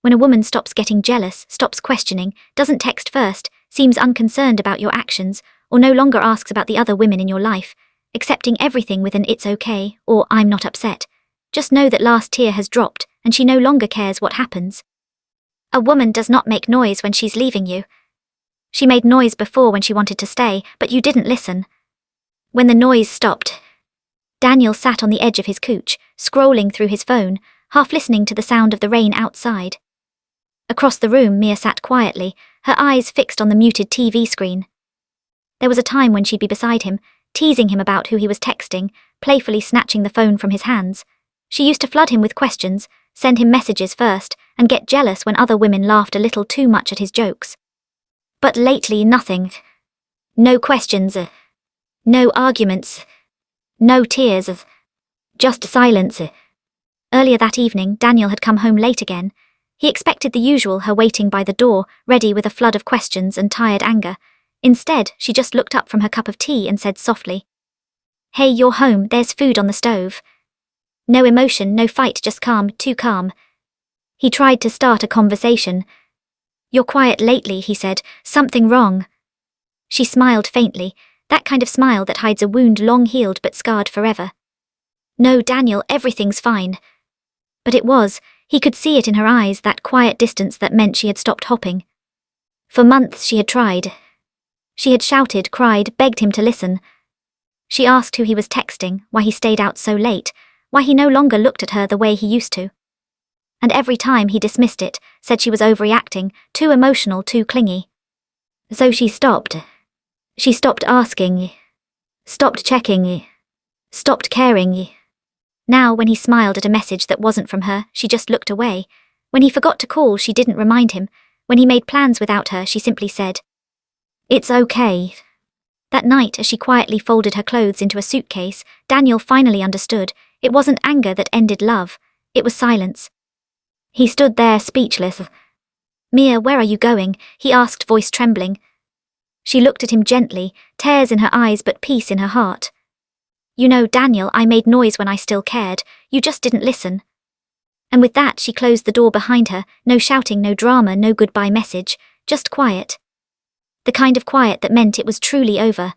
When a woman stops getting jealous, stops questioning, doesn't text first, seems unconcerned about your actions, or no longer asks about the other women in your life, accepting everything with an "it's okay" or "I'm not upset," just know that last tear has dropped and she no longer cares what happens. A woman does not make noise when she's leaving you. She made noise before when she wanted to stay, but you didn't listen. When the noise stopped, Daniel sat on the edge of his couch, scrolling through his phone, half listening to the sound of the rain outside. Across the room, Mia sat quietly, her eyes fixed on the muted TV screen. There was a time when she'd be beside him, teasing him about who he was texting, playfully snatching the phone from his hands. She used to flood him with questions, send him messages first, and get jealous when other women laughed a little too much at his jokes. But lately, nothing. No questions, no arguments, no tears, just silence. Earlier that evening, Daniel had come home late again. He expected the usual, her waiting by the door, ready with a flood of questions and tired anger. Instead, she just looked up from her cup of tea and said softly, "Hey, you're home, there's food on the stove." No emotion, no fight, just calm, too calm. He tried to start a conversation. "You're quiet lately," he said. "Something wrong?" She smiled faintly, that kind of smile that hides a wound long healed but scarred forever. "No, Daniel, everything's fine." But it was. He could see it in her eyes, that quiet distance that meant she had stopped hopping. For months she had tried. She had shouted, cried, begged him to listen. She asked who he was texting, why he stayed out so late, why he no longer looked at her the way he used to. And every time he dismissed it, said she was overreacting, too emotional, too clingy. So she stopped. She stopped asking, stopped checking, stopped caring. Now, when he smiled at a message that wasn't from her, she just looked away. When he forgot to call, she didn't remind him. When he made plans without her, she simply said, "It's okay." That night, as she quietly folded her clothes into a suitcase, Daniel finally understood. It wasn't anger that ended love. It was silence. He stood there, speechless. "Mia, where are you going?" he asked, voice trembling. She looked at him gently, tears in her eyes but peace in her heart. "You know, Daniel, I made noise when I still cared. You just didn't listen." And with that, she closed the door behind her. No shouting, no drama, no goodbye message, just quiet. The kind of quiet that meant it was truly over.